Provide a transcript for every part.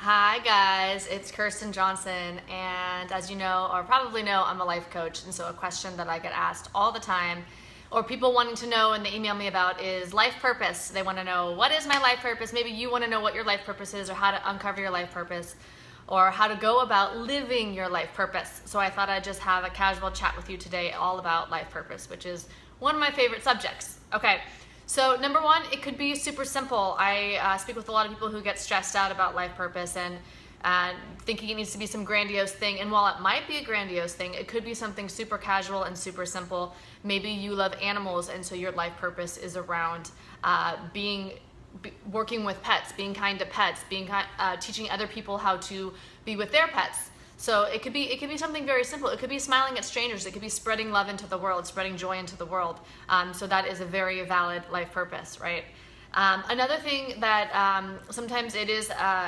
Hi guys, it's Kirsten Johnson, and as you know, or probably know, I'm a life coach, and so a question that I get asked all the time, or people wanting to know and they email me about, is life purpose. They want to know, what is my life purpose? Maybe you want to know what your life purpose is, or how to uncover your life purpose, or how to go about living your life purpose. So I thought I'd just have a casual chat with you today all about life purpose, which is one of my favorite subjects. Okay. So number one, it could be super simple. I speak with a lot of people who get stressed out about life purpose and thinking it needs to be some grandiose thing. And while it might be a grandiose thing, it could be something super casual and super simple. Maybe you love animals, and so your life purpose is around working with pets, being kind to pets, teaching other people how to be with their pets. So it could be something very simple. It could be smiling at strangers. It could be spreading love into the world, spreading joy into the world. So that is a very valid life purpose, right? Another thing that sometimes it is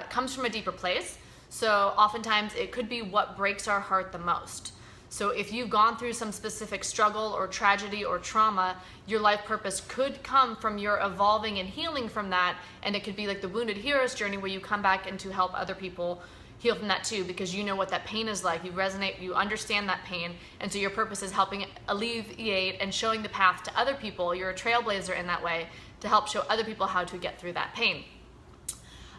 comes from a deeper place. So oftentimes it could be what breaks our heart the most. So if you've gone through some specific struggle or tragedy or trauma, your life purpose could come from your evolving and healing from that. And it could be like the wounded hero's journey, where you come back and to help other people heal from that too, because you know what that pain is like. You resonate, you understand that pain, and so your purpose is helping alleviate and showing the path to other people. You're a trailblazer in that way to help show other people how to get through that pain.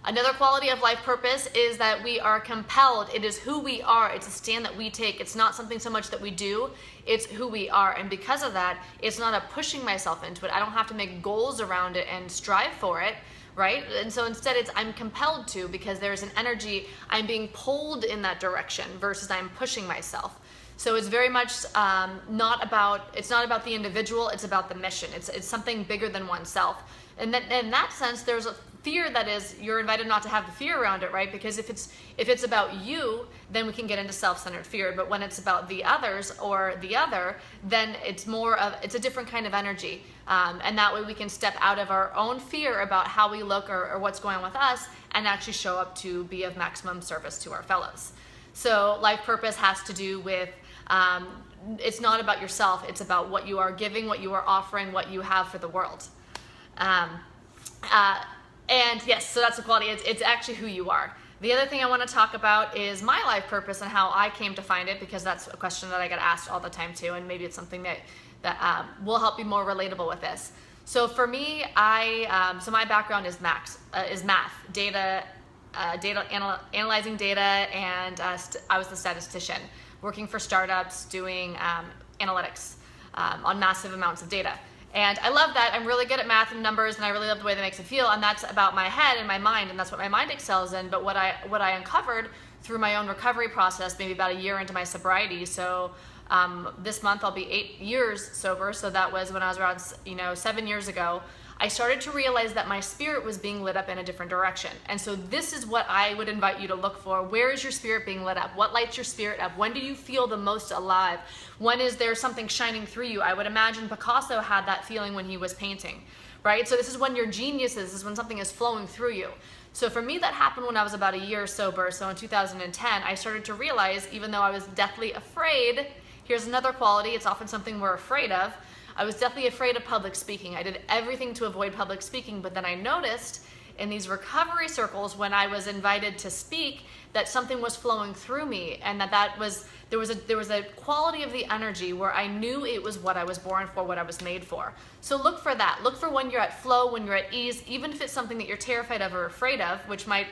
Another quality of life purpose is that we are compelled. It is who we are. It's a stand that we take. It's not something so much that we do, it's who we are. And because of that, it's not a pushing myself into it. I don't have to make goals around it and strive for it, right? And so instead I'm compelled to, because there's an energy, I'm being pulled in that direction versus I'm pushing myself. So it's very much it's not about the individual, it's about the mission. It's something bigger than oneself. And then in that sense, there's a fear that is, you're invited not to have the fear around it, right? Because if it's about you, then we can get into self-centered fear. But when it's about the others or the other, then it's a different kind of energy. And that way we can step out of our own fear about how we look or what's going on with us, and actually show up to be of maximum service to our fellows. So life purpose has to do with, it's not about yourself, it's about what you are giving, what you are offering, what you have for the world. And yes, so that's the quality. It's actually who you are. The other thing I want to talk about is my life purpose and how I came to find it, because that's a question that I get asked all the time too, and maybe it's something that will help be more relatable with this. So for me, so my background is math, analyzing data, and I was the statistician working for startups doing analytics on massive amounts of data. And I love that. I'm really good at math and numbers, and I really love the way that makes me feel, and that's about my head and my mind, and that's what my mind excels in. But what I uncovered through my own recovery process, maybe about a year into my sobriety, so this month I'll be 8 years sober, so that was when I was around 7 years ago, I started to realize that my spirit was being lit up in a different direction. And so this is what I would invite you to look for. Where is your spirit being lit up? What lights your spirit up? When do you feel the most alive? When is there something shining through you? I would imagine Picasso had that feeling when he was painting, right? So this is when your genius is when something is flowing through you. So for me, that happened when I was about a year sober. So in 2010, I started to realize, even though I was deathly afraid, here's another quality, it's often something we're afraid of. I was definitely afraid of public speaking. I did everything to avoid public speaking, but then I noticed in these recovery circles, when I was invited to speak, that something was flowing through me, and there was a quality of the energy where I knew it was what I was born for, what I was made for. So look for that. Look for when you're at flow, when you're at ease, even if it's something that you're terrified of or afraid of, which might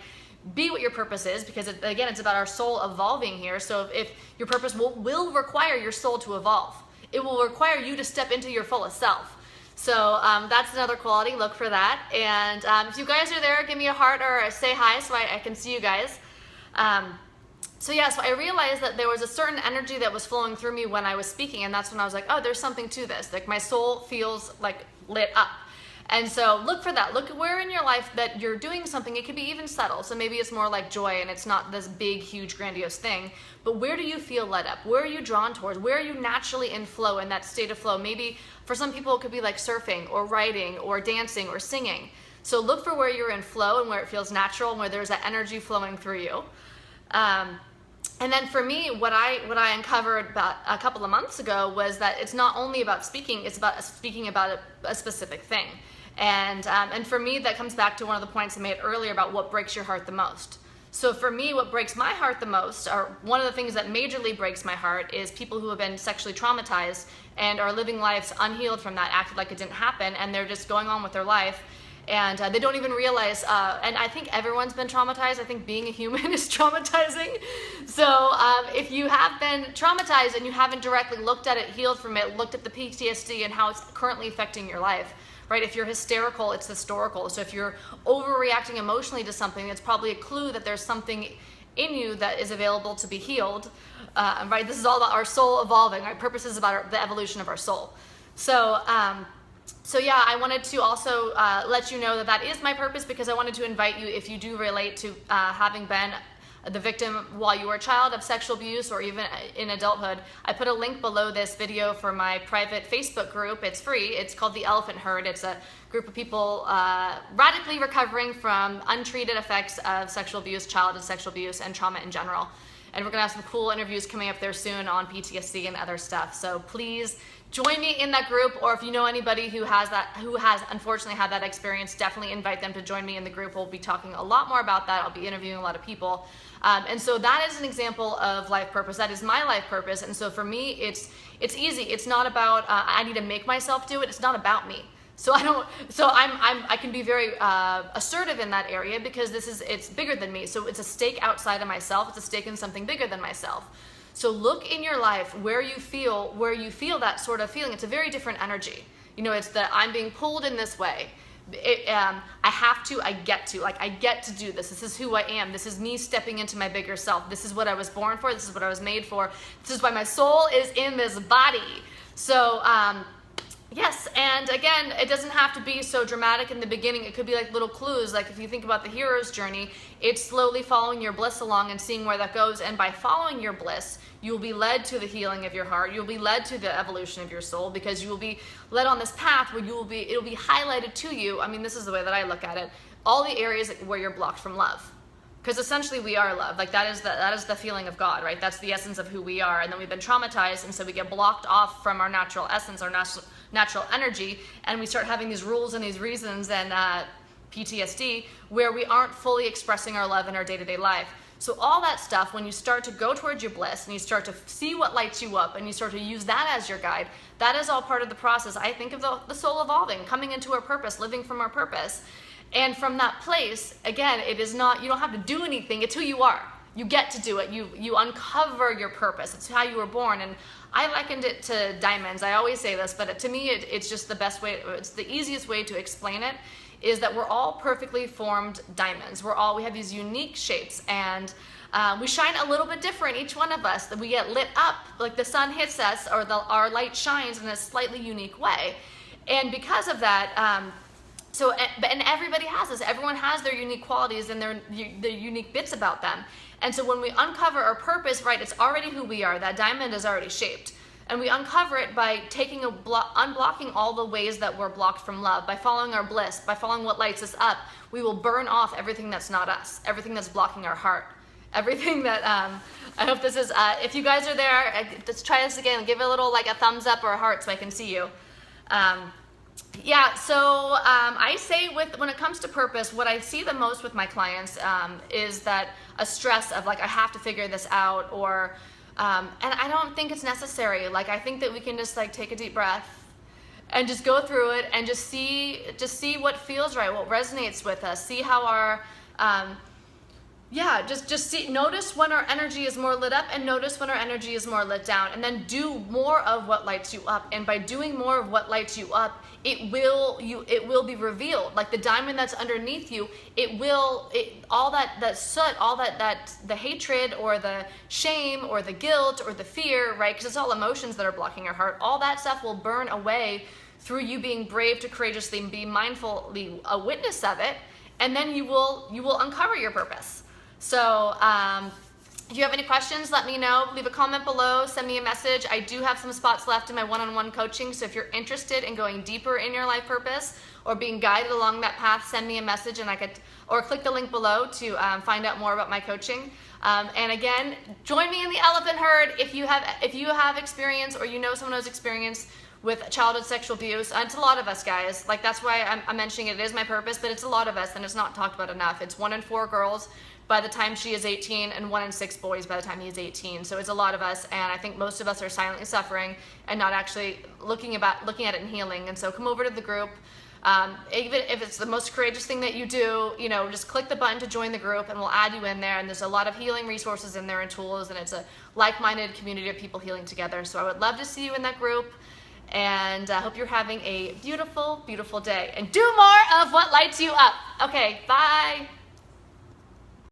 be what your purpose is, because again, it's about our soul evolving here. So if your purpose will require your soul to evolve. It will require you to step into your fullest self. So that's another quality. Look for that. And if you guys are there, give me a heart or say hi so I can see you guys. So I realized that there was a certain energy that was flowing through me when I was speaking, and that's when I was like, oh, there's something to this. Like, my soul feels like lit up. And so look for that. Look at where in your life that you're doing something. It could be even subtle. So maybe it's more like joy, and it's not this big, huge, grandiose thing. But where do you feel lit up? Where are you drawn towards? Where are you naturally in flow, in that state of flow? Maybe for some people it could be like surfing or writing or dancing or singing. So look for where you're in flow and where it feels natural and where there's that energy flowing through you. And then for me, what I uncovered about a couple of months ago was that it's not only about speaking, it's about speaking about a specific thing. And for me, that comes back to one of the points I made earlier about what breaks your heart the most. So for me, what breaks my heart the most, or one of the things that majorly breaks my heart, is people who have been sexually traumatized and are living lives unhealed from that, acted like it didn't happen, and they're just going on with their life. And they don't even realize, and I think everyone's been traumatized. I think being a human is traumatizing. So if you have been traumatized and you haven't directly looked at it, healed from it, looked at the PTSD and how it's currently affecting your life, right? If you're hysterical, it's historical. So if you're overreacting emotionally to something, it's probably a clue that there's something in you that is available to be healed, right? This is all about our soul evolving. Right? Purpose is about the evolution of our soul. So yeah, I wanted to also let you know that that is my purpose, because I wanted to invite you, if you do relate to having been the victim while you were a child of sexual abuse or even in adulthood, I put a link below this video for my private Facebook group. It's free. It's called The Elephant Herd. It's a group of people radically recovering from untreated effects of sexual abuse, childhood sexual abuse, and trauma in general. And we're gonna have some cool interviews coming up there soon on PTSD and other stuff. So please join me in that group, or if you know anybody who has unfortunately had that experience, definitely invite them to join me in the group. We'll be talking a lot more about that. I'll be interviewing a lot of people. And so that is an example of life purpose. That is my life purpose. And so for me, it's easy. It's not about, I need to make myself do it. It's not about me. So I can be very assertive in that area, because it's bigger than me. So it's a stake outside of myself. It's a stake in something bigger than myself. So look in your life where you feel that sort of feeling. It's a very different energy. You know, it's that I'm being pulled in this way. I have to, I get to do this. This is who I am. This is me stepping into my bigger self. This is what I was born for. This is what I was made for. This is why my soul is in this body. So, yes, and again, it doesn't have to be so dramatic in the beginning. It could be like little clues. Like if you think about the hero's journey, it's slowly following your bliss along and seeing where that goes. And by following your bliss, you'll be led to the healing of your heart. You'll be led to the evolution of your soul, because you will be led on this path where it'll be highlighted to you. I mean, this is the way that I look at it. All the areas where you're blocked from love. Because essentially we are love. Like that is the feeling of God, right? That's the essence of who we are. And then we've been traumatized, and so we get blocked off from our natural essence, our natural energy, and we start having these rules and these reasons and PTSD where we aren't fully expressing our love in our day-to-day life. So all that stuff, when you start to go towards your bliss and you start to see what lights you up and you start to use that as your guide, that is all part of the process. I think of the soul evolving, coming into our purpose, living from our purpose. And from that place, again, it is not, you don't have to do anything. It's who you are. You get to do it. You uncover your purpose. It's how you were born. And I likened it to diamonds. I always say this, but to me, it's just the best way, it's the easiest way to explain it, is that we're all perfectly formed diamonds. We have these unique shapes, and we shine a little bit different, each one of us. That we get lit up, like the sun hits us, or our light shines in a slightly unique way. And because of that, and everybody has this. Everyone has their unique qualities and their unique bits about them. And so when we uncover our purpose, right, it's already who we are. That diamond is already shaped. And we uncover it by unblocking all the ways that we're blocked from love, by following our bliss, by following what lights us up. We will burn off everything that's not us, everything that's blocking our heart, everything that, I hope this is, if you guys are there, let's try this again. Give it a little, like a thumbs up or a heart so I can see you. Yeah, so I say when it comes to purpose, what I see the most with my clients is that a stress of like, I have to figure this out, or, and I don't think it's necessary. Like, I think that we can just like take a deep breath and just go through it and just see what feels right, what resonates with us, see how our, notice when our energy is more lit up and notice when our energy is more lit down, and then do more of what lights you up. And by doing more of what lights you up, it will be revealed. Like the diamond that's underneath you, all that soot, all that the hatred or the shame or the guilt or the fear, right? Because it's all emotions that are blocking your heart. All that stuff will burn away through you being brave to courageously be mindfully a witness of it, and then you will uncover your purpose. So if you have any questions, let me know. Leave a comment below, send me a message. I do have some spots left in my one-on-one coaching, so if you're interested in going deeper in your life purpose or being guided along that path, send me a message, and or click the link below to find out more about my coaching. And again, join me in the elephant herd if you have experience or you know someone who's experienced with childhood sexual abuse. And it's a lot of us, guys. Like, that's why I'm mentioning it. It is my purpose, but it's a lot of us, and it's not talked about enough. It's 1 in 4 girls by the time she is 18, and 1 in 6 boys by the time he is 18. So it's a lot of us, and I think most of us are silently suffering and not actually looking at it and healing. And so come over to the group. Even if it's the most courageous thing that you do, you know, just click the button to join the group, and we'll add you in there. And there's a lot of healing resources in there and tools, and it's a like-minded community of people healing together. So I would love to see you in that group, and I hope you're having a beautiful, beautiful day. And do more of what lights you up. Okay, bye.